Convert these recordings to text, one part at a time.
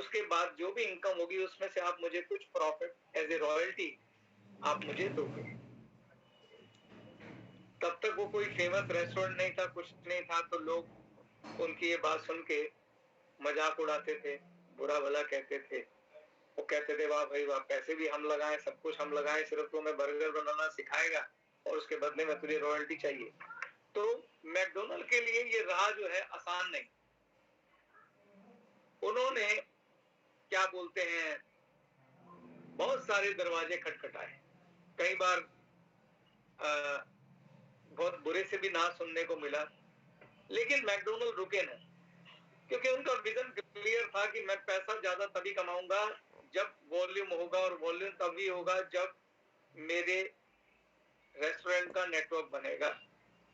उसके बाद जो भी इनकम होगी उसमें से आप मुझे कुछ प्रॉफिट एज ए रॉयल्टी आप मुझे दोगे। तब तक वो कोई फेमस रेस्टोरेंट नहीं था, कुछ नहीं था, तो लोग उनकी ये बात सुन के मजाक उड़ाते थे, बुरा भला कहते थे। वो कहते थे वाह भाई वाह, पैसे भी हम लगाएं, सब कुछ हम लगाएं, सिर्फ तुम्हें बर्गर बनाना सिखाएगा और उसके बदले में तुझे रॉयल्टी चाहिए। तो मैकडोनल्ड के लिए ये राह जो है आसान नहीं। उन्होंने क्या बोलते हैं, बहुत सारे दरवाजे खटखटाए, कई बार बहुत बुरे से भी ना सुनने को मिला, लेकिन मैकडोनल्ड रुके नहीं, क्योंकि उनका विजन क्लियर था कि मैं पैसा ज्यादा तभी कमाऊंगा जब वॉल्यूम होगा, और वॉल्यूम तभी होगा जब मेरे रेस्टोरेंट का नेटवर्क बनेगा।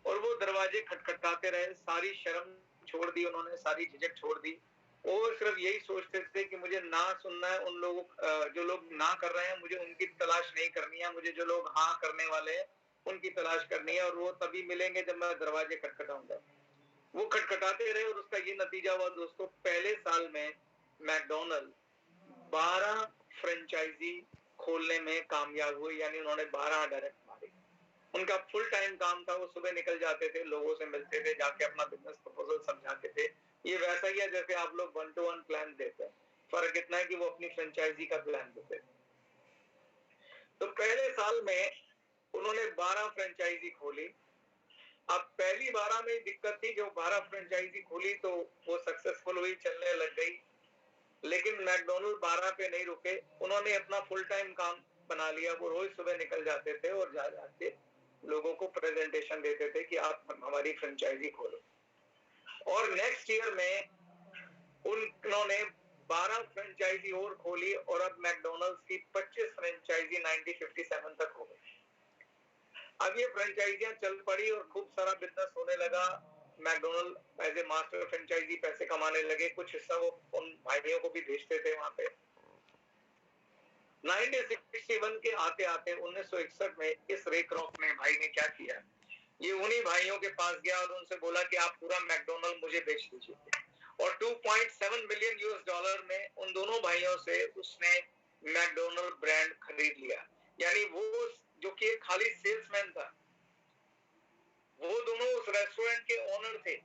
और वो दरवाजे खटखटाते रहे, सारी शर्म छोड़ दी उन्होंने, सारी झिझक छोड़ दी। वो सिर्फ यही सोचते थे कि मुझे ना सुनना है उन लोगों, जो लोग ना कर रहे हैं मुझे उनकी तलाश नहीं करनी है, मुझे जो लोग हाँ करने वाले हैं उनकी तलाश करनी है, और वो तभी मिलेंगे जब मैं दरवाजे खटखटाऊंगा। वो खटखटाते रहे और उसका ये नतीजा हुआ दोस्तों, पहले साल में मैकडोनल्ड 12 फ्रेंचाइजी खोलने में कामयाब हुए, यानी उन्होंने 12 डायरेक्ट मारे। उनका फुल टाइम काम था, वो सुबह निकल जाते थे, लोगों से मिलते थे, जाके अपना बिजनेस प्रपोजल समझाते थे। ये वैसा ही है जैसे आप लोग 1 to 1 प्लान देते हैं, फर्क इतना है कि वो अपनी फ्रेंचाइजी का प्लान देते। तो पहले साल में उन्होंने 12 फ्रेंचाइजी खोली। अब पहली 12 में दिक्कत थी, जो 12 फ्रेंचाइजी खोली तो वो सक्सेसफुल हुई, चलने लग गई, लेकिन मैकडोनल्ड 12 पे नहीं रुके। उन्होंने अपना फुल टाइम काम बना लिया। वो रोज सुबह निकल जाते थे और जा जाके लोगों को प्रेजेंटेशन देते थे कि आप हमारी फ्रेंचाइजी खोलो। और नेक्स्ट ईयर में उन्होंने 12 फ्रेंचाइजी और खोली, और अब मैकडोनल्ड्स की 25 फ्रेंचाइजी 1957 तक हो गई। अब ये फ्रेंचाइजियां चल पड़ी और खूब सारा बिजनेस होने लगा। McDonald as a master franchisee पैसे कमाने लगे, कुछ हिस्सा वो उन भाइयों को भी भेजते थे वहां पे। 1961 के आते आते 1961 में इस रे क्रॉक ने भाई ने क्या किया, ये उन्हीं भाइयों के पास गया और उनसे बोला कि आप पूरा मैकडोनल्ड मुझे बेच दीजिए। और 2.7 बिलियन यूएस डॉलर में उन दोनों भाइयों से उसने मैकडोनल्ड ब्रांड खरीद लिया। यानी वो जो कि एक खाली सेल्समैन था, वो दोनों उस रेस्टोरेंट के ओनर थे।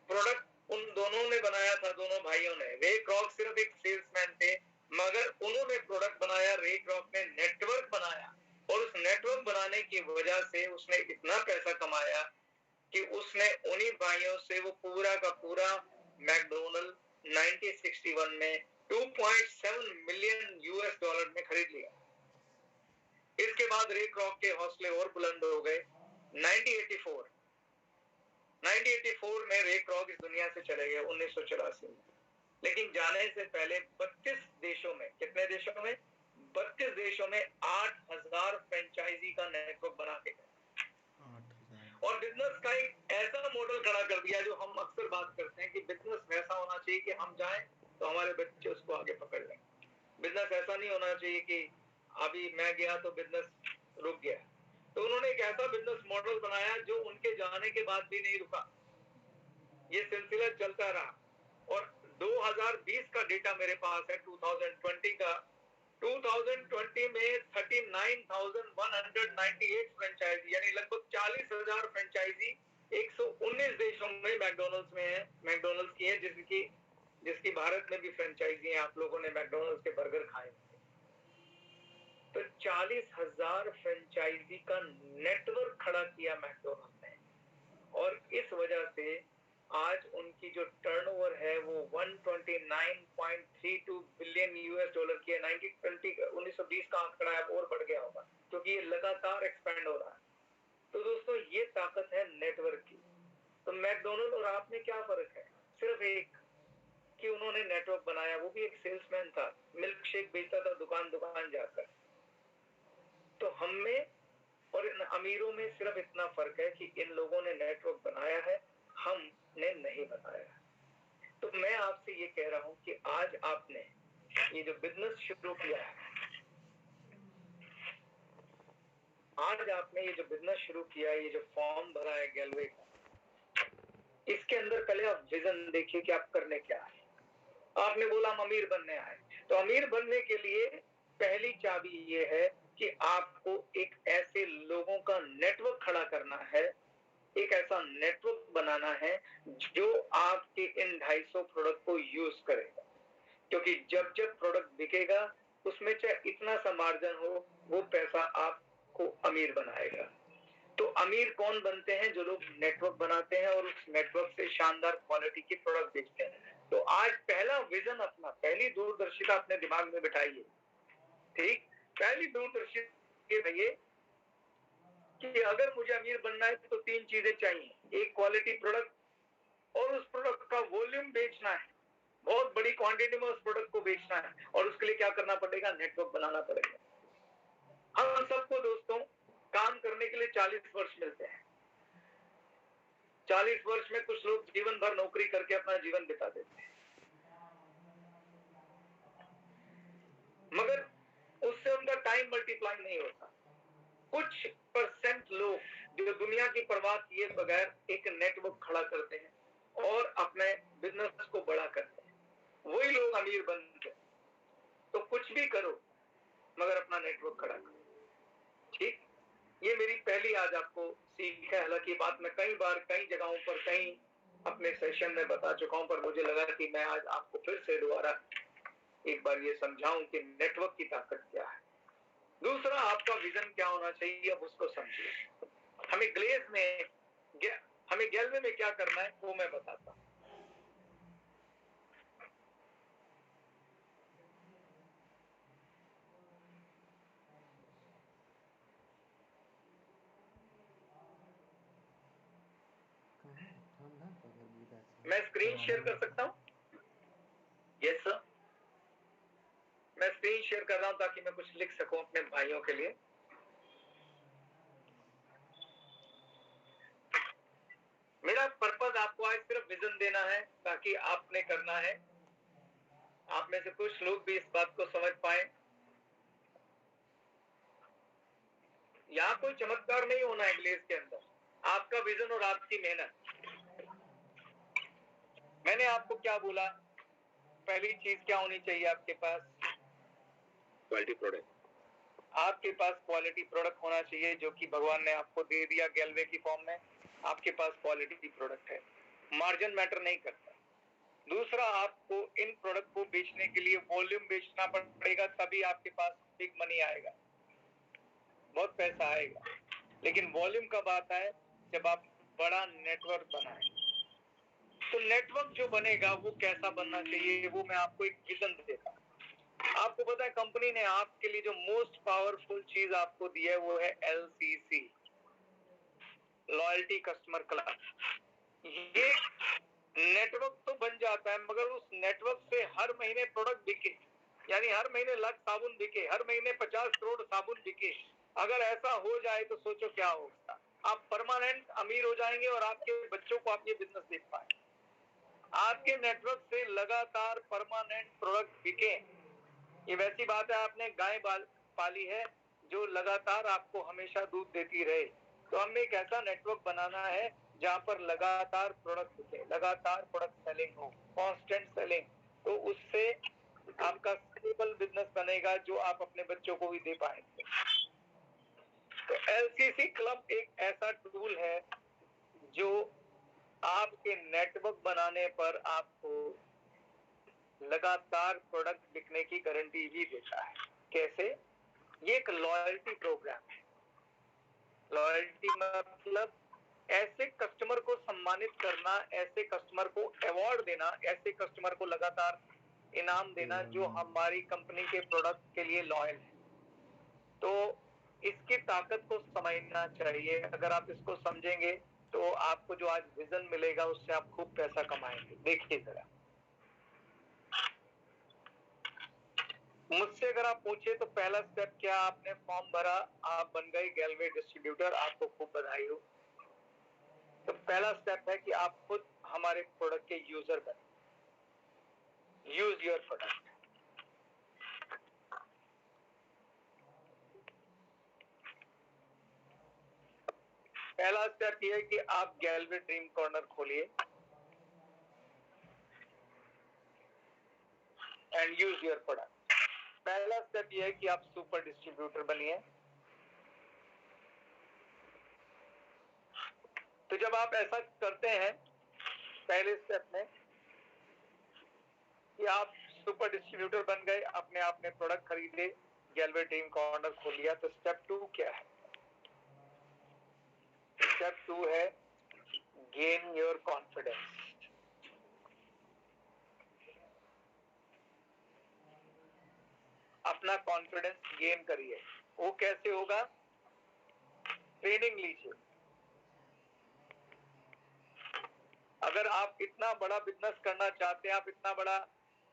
प्रोडक्ट उन दोनों ने बनाया था, दोनों भाइयों ने। रे क्रॉक सिर्फ एक सेल्समैन थे, मगर उन्होंने प्रोडक्ट बनाया, रे क्रॉक ने नेटवर्क बनाया, और उस नेटवर्क बनाने की वजह से उसने इतना पैसा कमाया कि उसने उन्हीं भाइयों से वो पूरा का पूरा मैकडोनल्ड 1961 में 2.7 मिलियन यूएस डॉलर में खरीद लिया। इसके बाद रे क्रॉक के हौसले और बुलंद हो गए। 1984 में रे क्रॉक इस दुनिया से चले गए, 1984 में। लेकिन जाने से पहले 32 देशों में, कितने देशों में? 32 देशों में 8,000 फ्रेंचाइजी का नेटवर्क बना के गए, और बिजनेस का एक ऐसा मॉडल खड़ा कर दिया जो हम अक्सर बात करते हैं कि बिजनेस वैसा होना चाहिए कि हम जाएं तो हमारे बच्चे उसको आगे पकड़ लें। बिजनेस ऐसा नहीं होना चाहिए कि अभी मैं गया तो बिजनेस रुक गया। तो उन्होंने एक ऐसा बिजनेस मॉडल बनाया जो उनके जाने के बाद भी नहीं रुका, ये सिलसिला चलता रहा। और 2020 का डेटा मेरे पास है, 2020 का। 2020 में 39,198 फ्रेंचाइजी, यानी लगभग 40,000 फ्रेंचाइजी 119 देशों में मैकडोनल्ड्स में है, मैकडोनल्ड्स की है, जिसकी भारत में भी फ्रेंचाइजी है। आप लोगों ने मैकडोनल्ड्स के बर्गर खाए, तो 40,000 फ्रेंचाइजी का नेटवर्क खड़ा किया मैकडोनल्ड ने, और इस वजह से आज उनकी जो टर्नओवर है वो 129.32 बिलियन यूएस डॉलर की है। 1920 का आंकड़ा है, और बढ़ गया होगा क्योंकि ये लगातार एक्सपेंड हो रहा है। तो दोस्तों ये ताकत है नेटवर्क की। तो मैकडोनल्ड और आप में क्या फर्क है? सिर्फ एक कि उन्होंने नेटवर्क बनाया, वो भी एक सेल्समैन था, मिल्क शेक बेचता था दुकान दुकान जाकर। तो हम में और इन अमीरों में सिर्फ इतना फर्क है कि इन लोगों ने नेटवर्क बनाया है, हमने नहीं बनाया। तो मैं आपसे ये कह रहा हूं कि आज आपने ये जो बिजनेस शुरू किया है, आज आपने ये जो बिजनेस शुरू किया है, ये जो फॉर्म भरा है गैलवे का, इसके अंदर पहले आप विजन देखिए कि आप करने क्या है। आपने बोला हम अमीर बनने आए, तो अमीर बनने के लिए पहली चाबी ये है कि आपको एक ऐसे लोगों का नेटवर्क खड़ा करना है, एक ऐसा नेटवर्क बनाना है जो आपके इन 250 प्रोडक्ट को यूज करेगा, क्योंकि जब जब प्रोडक्ट बिकेगा उसमें चाहे इतना सा मार्जिन हो, वो पैसा आपको अमीर बनाएगा। तो अमीर कौन बनते हैं? जो लोग नेटवर्क बनाते हैं और उस नेटवर्क से शानदार क्वालिटी के प्रोडक्ट बेचते हैं। तो आज पहला विजन अपना, पहली दूरदर्शिता अपने दिमाग में बिठाइए, ठीक? पहली दूरदर्शिता ये कि अगर मुझे अमीर बनना है तो 3 चीजें चाहिए, एक क्वालिटी प्रोडक्ट और उस प्रोडक्ट का वॉल्यूम बेचना है, बहुत बड़ी क्वांटिटी में उस प्रोडक्ट को बेचना है, और उसके लिए क्या करना पड़ेगा? नेटवर्क बनाना पड़ेगा। हम सबको दोस्तों काम करने के लिए 40 वर्ष मिलते हैं। 40 वर्ष में कुछ लोग जीवन भर नौकरी करके अपना जीवन बिता देते हैं, मगर उससे उनका टाइम मल्टीप्लाई नहीं होता। कुछ परसेंट लोग जो दुनिया की परवाह किए बगैर एक नेटवर्क खड़ा करते हैं और अपने बिजनेस को बड़ा करते हैं, वही लोग अमीर बनते हैं। तो कुछ भी करो मगर अपना नेटवर्क खड़ा करो, ठीक? ये मेरी पहली आज आपको सीख है। हालांकि बात मैं कई बार कई जगहों पर कई अपने सेशन में बता चुका हूं, पर मुझे लगा कि मैं आज आपको फिर से दोबारा एक बार ये समझाऊं कि नेटवर्क की ताकत क्या है। दूसरा, आपका विजन क्या होना चाहिए, अब उसको समझिए। हमें ग्लेज में, हमें गैलवे में क्या करना है वो मैं बताता हूं। मैं स्क्रीन शेयर कर सकता हूं? यस सर, मैं स्क्रीन शेयर कर रहा हूं ताकि मैं कुछ लिख सकूं अपने भाइयों के लिए। मेरा पर्पज आपको आज सिर्फ विजन देना है, ताकि आपने करना है। आप में से कुछ लोग भी इस बात को समझ पाए। यहाँ कोई चमत्कार नहीं होना है ग्लेज के अंदर, आपका विजन और आपकी मेहनत। मैंने आपको क्या बोला? पहली चीज क्या होनी चाहिए आपके पास? Quality product. आपके पास क्वालिटी प्रोडक्ट होना चाहिए, जो कि भगवान ने आपको दे दिया गैलवे की फॉर्म में। आपके पास क्वालिटी प्रोडक्ट है, मार्जिन मैटर नहीं करता। दूसरा, आपको इन प्रोडक्ट को बेचने के लिए वॉल्यूम बेचना पड़ेगा, तभी आपके पास बिग मनी आएगा, बहुत पैसा आएगा। लेकिन वॉल्यूम कब आता है? जब आप बड़ा नेटवर्क बनाएं। तो नेटवर्क जो बनेगा वो कैसा बनना चाहिए, वो मैं आपको एक विजन देता हूं। आपको पता है कंपनी ने आपके लिए जो मोस्ट पावरफुल चीज आपको दी है वो है LCC, लॉयल्टी कस्टमर क्लब। ये नेटवर्क तो बन जाता है, मगर उस नेटवर्क से हर महीने प्रोडक्ट बिके, यानी हर महीने लाख साबुन बिके, हर महीने 50 करोड़ साबुन बिके। अगर ऐसा हो जाए तो सोचो क्या होगा। आप परमानेंट अमीर हो जाएंगे और आपके बच्चों को आप ये बिजनेस देख पाए। आपके नेटवर्क से लगातार परमानेंट प्रोडक्ट बिके। ये वैसी बात है, आपने गाय पाली है जो लगातार आपको हमेशा दूध देती रहे। तो हमें एक ऐसा नेटवर्क बनाना है जहां पर लगातार प्रोडक्ट बिके, लगातार प्रोडक्ट सेलिंग हो, कांस्टेंट सेलिंग। तो उससे आपका स्टेबल बिजनेस बनेगा जो आप अपने बच्चों को भी दे पाएंगे। तो LCC क्लब एक ऐसा टूल है जो आपके नेटवर्क बनाने पर आपको लगातार प्रोडक्ट बिकने की गारंटी भी देता है। कैसे? ये एक लॉयल्टी प्रोग्राम है। लॉयल्टी मतलब ऐसे कस्टमर को सम्मानित करना, ऐसे कस्टमर को अवार्ड देना, ऐसे कस्टमर को लगातार इनाम देना जो हमारी कंपनी के प्रोडक्ट के लिए लॉयल है। तो इसकी ताकत को समझना चाहिए। अगर आप इसको समझेंगे तो आपको जो आज विजन मिलेगा उससे आप खूब पैसा कमाएंगे। देखिए जरा, मुझसे अगर आप पूछे तो पहला स्टेप क्या? आपने फॉर्म भरा, आप बन गए गैलवे डिस्ट्रीब्यूटर, आपको खूब बधाई हो। तो पहला स्टेप है कि आप खुद हमारे प्रोडक्ट के यूजर बने। Use your product. पहला स्टेप ये है कि आप गैलवे ड्रीम कॉर्नर खोलिए। and use your product. पहला स्टेप ये है कि आप सुपर डिस्ट्रीब्यूटर बनिए। तो जब आप ऐसा करते हैं पहले स्टेप में कि आप सुपर डिस्ट्रीब्यूटर बन गए, अपने आप ने प्रोडक्ट खरीदे, गैलवे टीम का ऑर्डर खोल लिया, तो स्टेप 2 क्या है? स्टेप 2 है गेन योर कॉन्फिडेंस। अपना कॉन्फिडेंस गेन करिए। वो कैसे होगा? ट्रेनिंग लीजिए। अगर आप इतना बड़ा बिजनेस करना चाहते हैं, आप इतना बड़ा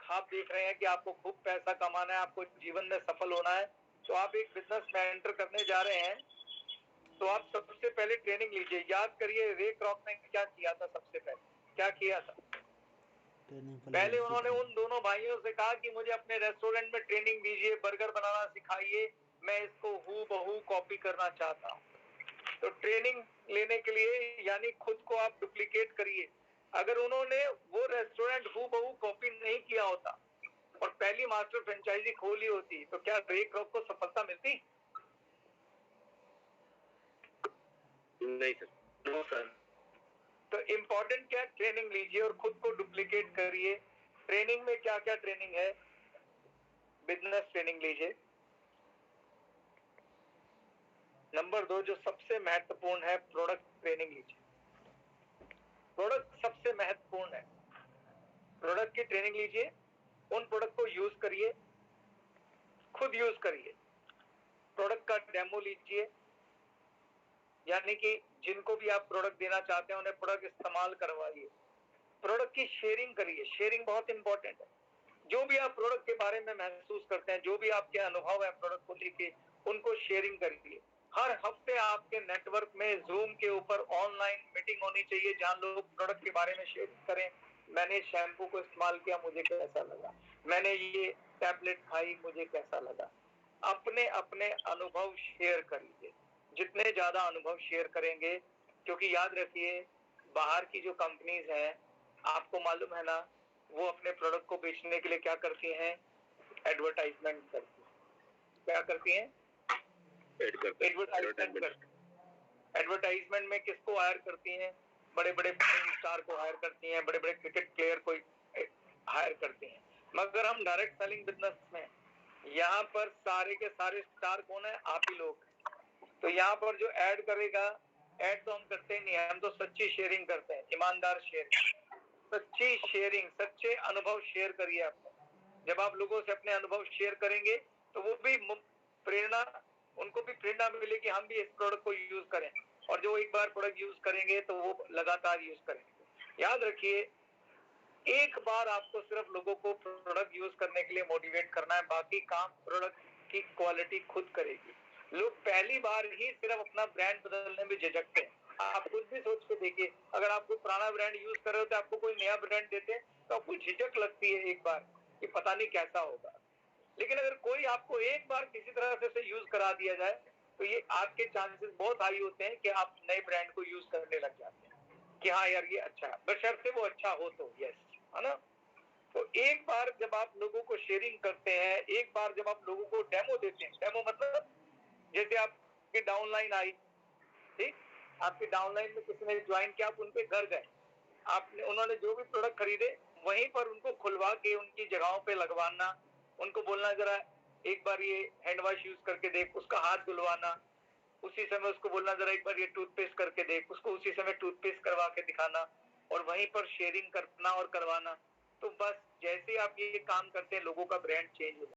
ख्वाब देख रहे हैं कि आपको खूब पैसा कमाना है, आपको जीवन में सफल होना है, तो आप एक बिजनेस में एंटर करने जा रहे हैं, तो आप सबसे पहले ट्रेनिंग लीजिए। याद करिए रे क्रॉक ने क्या किया था? सबसे पहले क्या किया था? पहले उन्होंने उन दोनों भाइयों से कहा कि मुझे अपने रेस्टोरेंट में ट्रेनिंग दीजिए, बर्गर बनाना सिखाइए, मैं इसको हूबहू कॉपी करना चाहता हूँ। तो ट्रेनिंग लेने के लिए यानी खुद को आप डुप्लीकेट करिए। अगर उन्होंने वो रेस्टोरेंट हूबहू कॉपी नहीं किया होता और पहली मास्टर फ्रेंचाइजी खोली होती, तो क्या रे क्रॉक को सफलता मिलती? नहीं सर, नो सर। तो इम्पोर्टेंट क्या? ट्रेनिंग लीजिए और खुद को डुप्लीकेट करिए। ट्रेनिंग में क्या क्या ट्रेनिंग है? बिजनेस ट्रेनिंग लीजिए। नंबर 2 जो सबसे महत्वपूर्ण है, प्रोडक्ट ट्रेनिंग लीजिए। प्रोडक्ट सबसे महत्वपूर्ण है। प्रोडक्ट की ट्रेनिंग लीजिए, उन प्रोडक्ट को यूज करिए, खुद यूज करिए। प्रोडक्ट का डेमो लीजिए, यानी कि जिनको भी आप प्रोडक्ट देना चाहते हैं उन्हें प्रोडक्ट इस्तेमाल करवाइए। प्रोडक्ट की शेयरिंग करिए। शेयरिंग बहुत इंपॉर्टेंट है। जो भी आप प्रोडक्ट के बारे में महसूस करते हैं, जो भी आपके अनुभव है प्रोडक्ट को लेके, उनको शेयरिंग करिए। हर हफ्ते आपके नेटवर्क में जूम के ऊपर ऑनलाइन मीटिंग होनी चाहिए जहां लोग प्रोडक्ट के बारे में शेयरिंग करें। मैंने शैम्पू को इस्तेमाल किया, मुझे कैसा लगा, मैंने ये टैबलेट खाई, मुझे कैसा लगा। अपने अपने अनुभव शेयर करिए। जितने ज्यादा अनुभव शेयर करेंगे, क्योंकि याद रखिए बाहर की जो कंपनीज हैं, आपको मालूम है ना, वो अपने प्रोडक्ट को बेचने के लिए क्या करती हैं? एडवर्टाइजमेंट करती हैं। क्या करती हैं? एडवर्टाइजमेंट में किसको हायर करती हैं? बड़े बड़े फिल्म स्टार को हायर करती हैं, बड़े बड़े क्रिकेट प्लेयर को हायर करती हैं। मगर हम डायरेक्ट सेलिंग बिजनेस में, यहाँ पर सारे के सारे स्टार कौन है? आप ही लोग। तो यहाँ पर जो ऐड करेगा, ऐड तो हम करते नहीं है, हम तो सच्ची शेयरिंग करते हैं, ईमानदार शेयरिंग, सच्ची शेयरिंग, सच्चे अनुभव शेयर करिए। आप जब आप लोगों से अपने अनुभव शेयर करेंगे तो वो भी प्रेरणा, उनको भी प्रेरणा मिलेगी हम भी इस प्रोडक्ट को यूज करें, और जो एक बार प्रोडक्ट यूज करेंगे तो वो लगातार यूज करेंगे। याद रखिए एक बार आपको सिर्फ लोगों को प्रोडक्ट यूज करने के लिए मोटिवेट करना है, बाकी काम प्रोडक्ट की क्वालिटी खुद करेगी। लोग पहली बार ही सिर्फ अपना ब्रांड बदलने में झिझकते हैं। आप खुद भी सोच के देखिए, अगर आप कोई पुराना ब्रांड यूज कर रहे हो तो आपको कोई नया ब्रांड देते हैं तो आपको झिझक लगती है एक बार कि पता नहीं कैसा होगा। लेकिन अगर कोई आपको एक बार किसी तरह से यूज करा दिया जाए तो ये आपके चांसेस बहुत हाई होते हैं कि आप नए ब्रांड को यूज करने लग जाते हैं कि हाँ यार ये अच्छा है, बशर्ते वो अच्छा हो तो, यस, है ना। तो एक बार जब आप लोगों को शेयरिंग करते हैं, एक बार जब आप लोगों को डेमो देते हैं, डेमो मतलब जैसे आपकी डाउनलाइन आई, ठीक, आपकी डाउनलाइन में किसी ने ज्वाइन किया, आप उनके घर गए, आपने, उन्होंने जो भी प्रोडक्ट खरीदे वहीं पर उनको खुलवा के उनकी जगहों पे लगवाना, उनको बोलना जरा एक बार ये हैंड वॉश यूज करके देख, उसका हाथ धुलवाना, उसी समय उसको बोलना जरा एक बार ये टूथपेस्ट करके देख, उसको उसी समय टूथपेस्ट करवा के दिखाना और वहीं पर शेयरिंग करना और करवाना। तो बस जैसे आप ये काम करते हैं लोगों का ब्रांड चेंज हो जाता है।